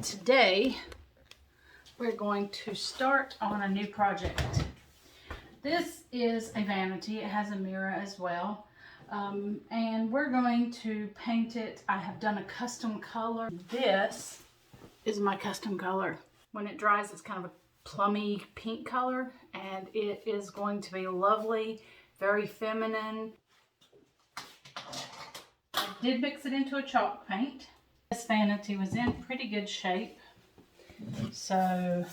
Today we're going to start on a new project. This is a vanity. It has a mirror as well, and we're going to paint it. I have done a custom color. This is my custom color. When it dries, it's kind of a plummy pink color, and it is going to be lovely, very feminine. I did mix it into a chalk paint. This vanity was in pretty good shape, so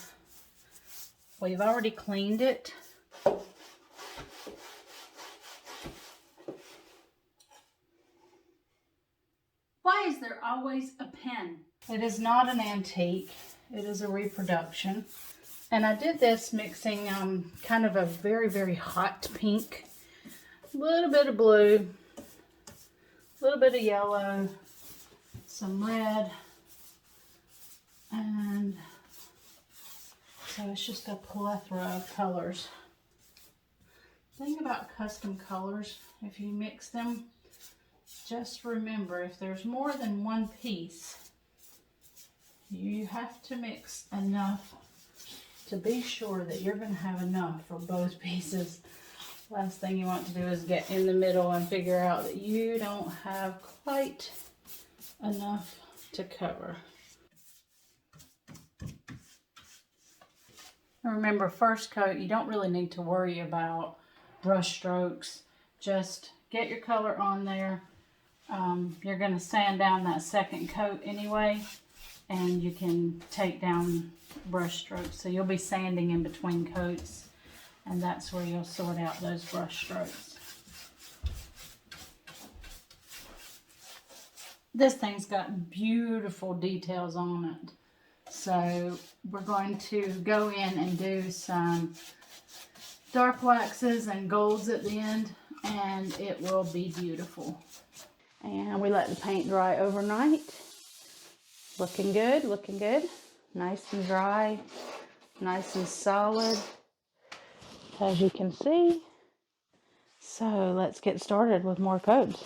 we've already cleaned it. Why is there always a pen? It is not an antique, it is a reproduction. And I did this mixing kind of a very, very hot pink, a little bit of blue, a little bit of yellow, some red, and so it's just a plethora of colors. The thing about custom colors, if you mix them, just remember, if there's more than one piece, you have to mix enough to be sure that you're going to have enough for both pieces. Last thing you want to do is get in the middle and figure out that you don't have quite enough to cover. Remember, first coat, you don't really need to worry about brush strokes. Just get your color on there. You're going to sand down that second coat anyway, and you can take down brush strokes. So you'll be sanding in between coats, and that's where you'll sort out those brush strokes. This thing's got beautiful details on it. So we're going to go in and do some dark waxes and golds at the end, and it will be beautiful. And we let the paint dry overnight. Looking good, looking good. Nice and dry, nice and solid, as you can see. So let's get started with more coats.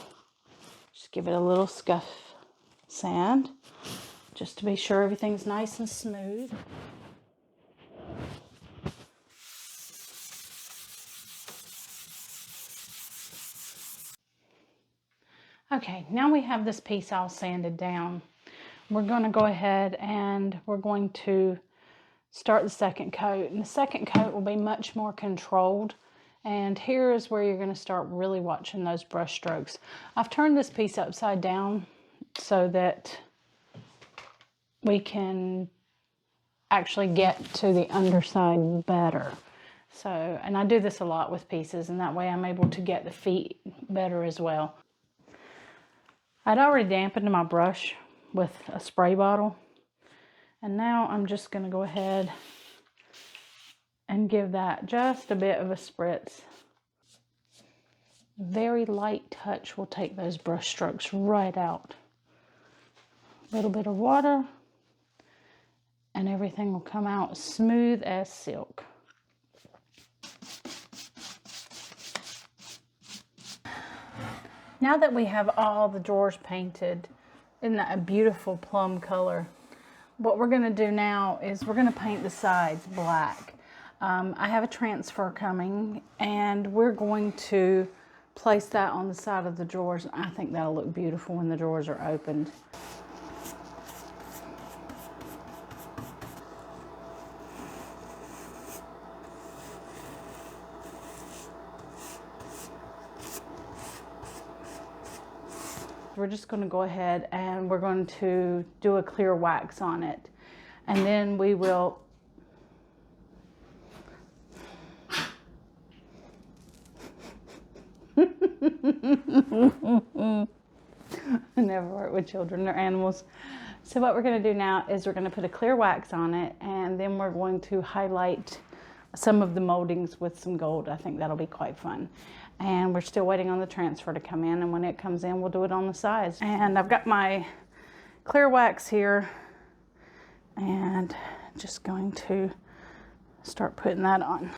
Just give it a little scuff sand, just to be sure everything's nice and smooth. Okay, now we have this piece all sanded down. We're going to go ahead and we're going to start the second coat. And the second coat will be much more controlled. And here is where you're going to start really watching those brush strokes. I've turned this piece upside down so that we can actually get to the underside better. So, and I do this a lot with pieces, and that way I'm able to get the feet better as well. I'd already dampened my brush with a spray bottle, and now I'm just going to go ahead and give that just a bit of a spritz. Very light touch will take those brush strokes right out. A little bit of water, and everything will come out smooth as silk. Now that we have all the drawers painted in that beautiful plum color, what we're going to do now is we're going to paint the sides black. I have a transfer coming, and we're going to place that on the side of the drawers. I think that'll look beautiful when the drawers are opened. We're just going to go ahead and we're going to do a clear wax on it, and then we will I never work with children or animals. So what we're going to do now is we're going to put a clear wax on it, and then we're going to highlight some of the moldings with some gold. I think that'll be quite fun. And we're still waiting on the transfer to come in, and when it comes in, we'll do it on the sides. And I've got my clear wax here, and just going to start putting that on.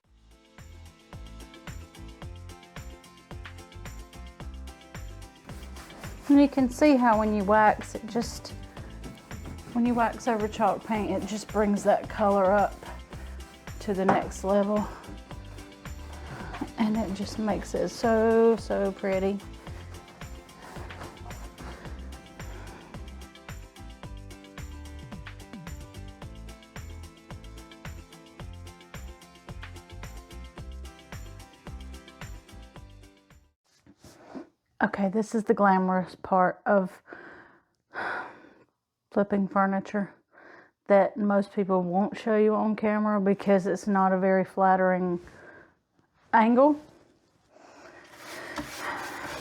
And you can see how when you wax, it just When you wax over chalk paint, it just brings that color up to the next level. And it just makes it so, so pretty. Okay, this is the glamorous part of flipping furniture that most people won't show you on camera because it's not a very flattering angle.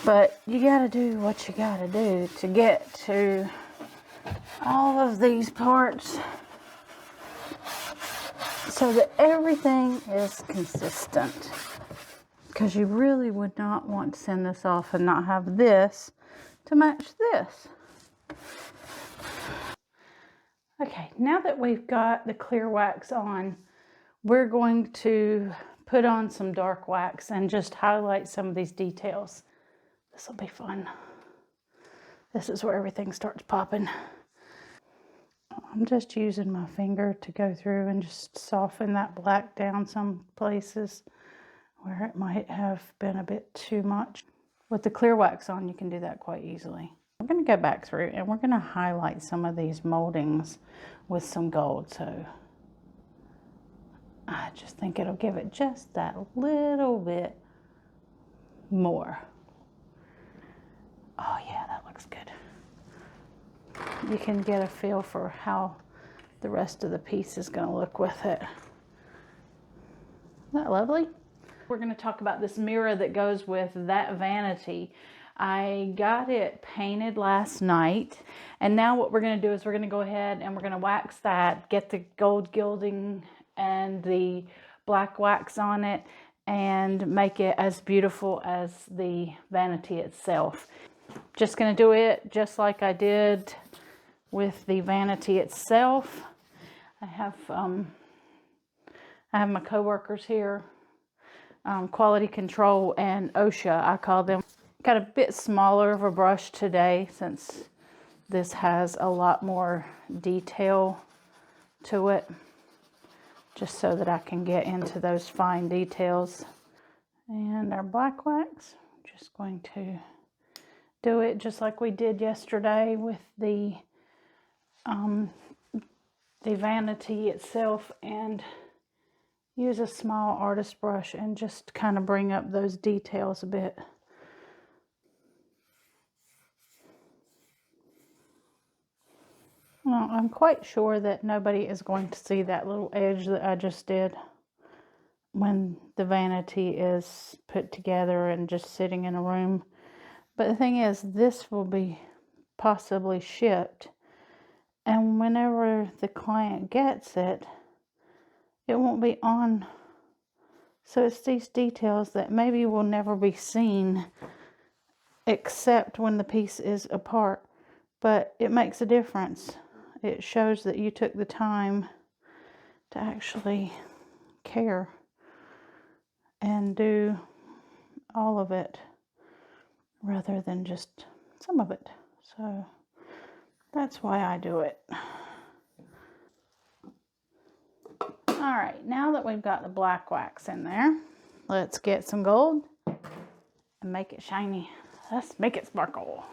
But you gotta do what you gotta do to get to all of these parts so that everything is consistent. Because you really would not want to send this off and not have this to match this. Okay, now that we've got the clear wax on, we're going to put on some dark wax and just highlight some of these details. This will be fun. This is where everything starts popping. I'm just using my finger to go through and just soften that black down some places where it might have been a bit too much. With the clear wax on, you can do that quite easily. We're going to go back through and we're going to highlight some of these moldings with some gold. So I just think it'll give it just that little bit more. Oh yeah, that looks good. You can get a feel for how the rest of the piece is going to look with it. Isn't that lovely? We're going to talk about this mirror that goes with that vanity. I got it painted last night, and now what we're going to do is we're going to go ahead and we're going to wax that, get the gold gilding and the black wax on it, and make it as beautiful as the vanity itself. Just going to do it just like I did with the vanity itself. I have my co-workers here. Quality Control and OSHA, I call them. Got a bit smaller of a brush today since this has a lot more detail to it, just so that I can get into those fine details. And our black wax, just going to do it just like we did yesterday with the vanity itself, and use a small artist brush and just kind of bring up those details a bit. Well, I'm quite sure that nobody is going to see that little edge that I just did when the vanity is put together and just sitting in a room. But the thing is, this will be possibly shipped, and whenever the client gets it, it won't be on. So it's these details that maybe will never be seen except when the piece is apart. But it makes a difference. It shows that you took the time to actually care and do all of it rather than just some of it. So that's why I do it. All right, now that we've got the black wax in there, let's get some gold and make it shiny. Let's make it sparkle.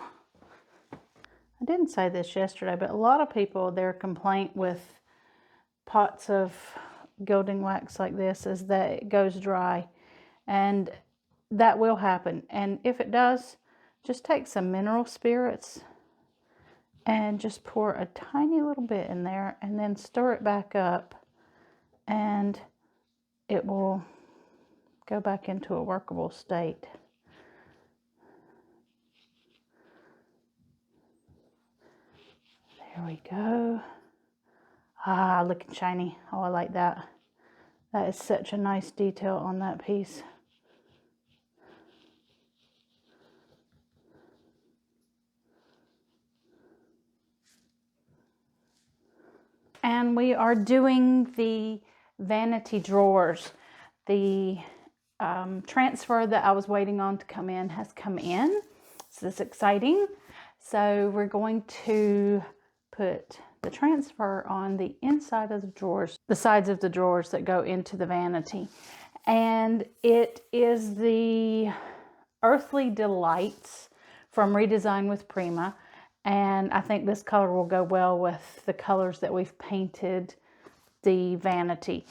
I didn't say this yesterday, but a lot of people, their complaint with pots of gilding wax like this is that it goes dry, and that will happen. And if it does, just take some mineral spirits and just pour a tiny little bit in there and then stir it back up, and it will go back into a workable state. There we go. Ah, looking shiny. Oh, I like that. That is such a nice detail on that piece. And we are doing the vanity drawers. The transfer that I was waiting on to come in has come in. So this is exciting. So we're going to put the transfer on the inside of the drawers, the sides of the drawers that go into the vanity. And it is the Earthly Delights from Redesign with Prima. And I think this color will go well with the colors that we've painted the vanity.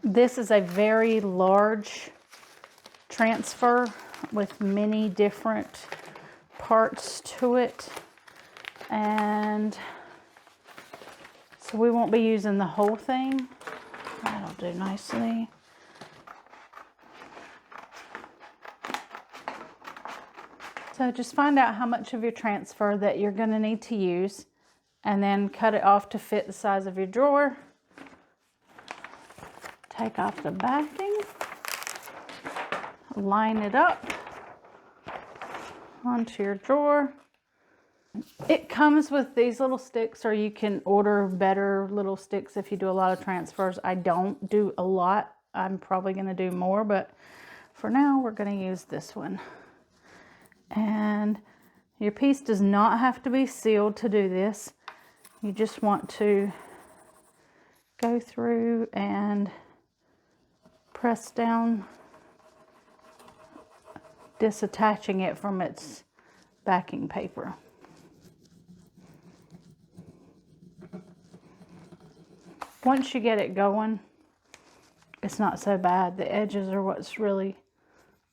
This is a very large transfer with many different parts to it. And so we won't be using the whole thing. That'll do nicely. So just find out how much of your transfer that you're going to need to use, and then cut it off to fit the size of your drawer. Take off the backing, line it up onto your drawer. It comes with these little sticks, or you can order better little sticks if you do a lot of transfers. I don't do a lot. I'm probably going to do more, but for now we're going to use this one. And your piece does not have to be sealed to do this. You just want to go through and press down, disattaching it from its backing paper. Once you get it going, it's not so bad. The edges are what's really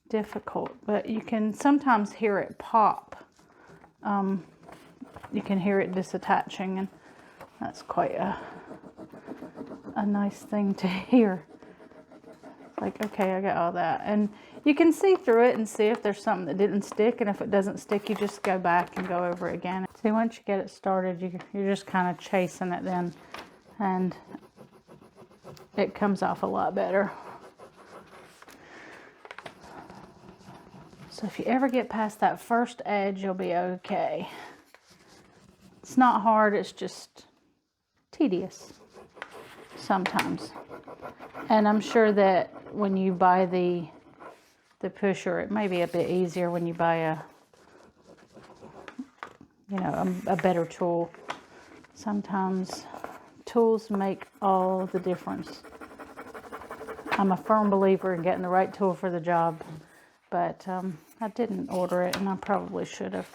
difficult, but you can sometimes hear it pop. You can hear it disattaching, and that's quite a nice thing to hear. Like, okay, I got all that. And you can see through it and see if there's something that didn't stick, and if it doesn't stick, you just go back and go over it again. See, once you get it started, you're just kind of chasing it then, and it comes off a lot better. So if you ever get past that first edge, you'll be okay. It's not hard, it's just tedious sometimes. And I'm sure that when you buy the pusher, it may be a bit easier when you buy a better tool. Sometimes tools make all the difference. I'm a firm believer in getting the right tool for the job, but I didn't order it, and I probably should have.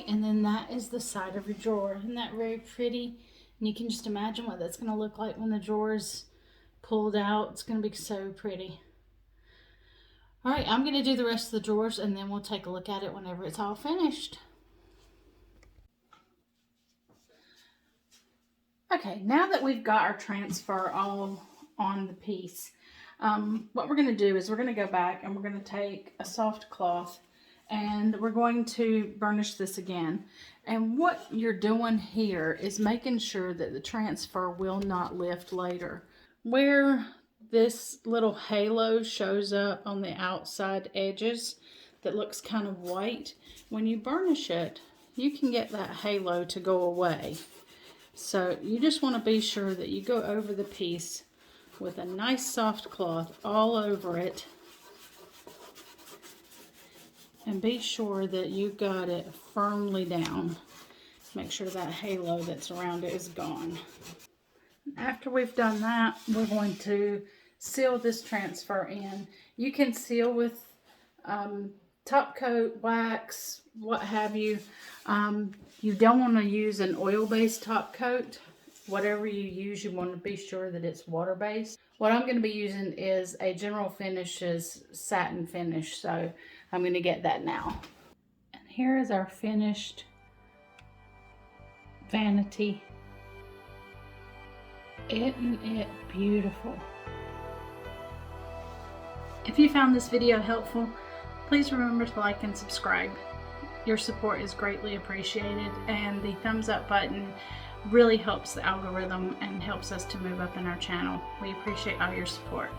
And then that is the side of your drawer. Isn't that very pretty? And you can just imagine what that's going to look like when the drawer is pulled out. It's going to be so pretty. All right, I'm going to do the rest of the drawers, and then we'll take a look at it whenever it's all finished. Okay, now that we've got our transfer all on the piece, what we're going to do is we're going to go back and we're going to take a soft cloth, and we're going to burnish this again. And what you're doing here is making sure that the transfer will not lift later. Where this little halo shows up on the outside edges that looks kind of white, when you burnish it, you can get that halo to go away. So you just want to be sure that you go over the piece with a nice soft cloth all over it, and be sure that you got it firmly down. Make sure that halo that's around it is gone. After we've done that, we're going to seal this transfer in. You can seal with top coat, wax, what have you. You don't want to use an oil-based top coat. Whatever you use, you want to be sure that it's water-based. What I'm going to be using is a General Finishes satin finish, so I'm going to get that now. And here is our finished vanity. Isn't it beautiful? If you found this video helpful, please remember to like and subscribe. Your support is greatly appreciated, and the thumbs up button really helps the algorithm and helps us to move up in our channel. We appreciate all your support.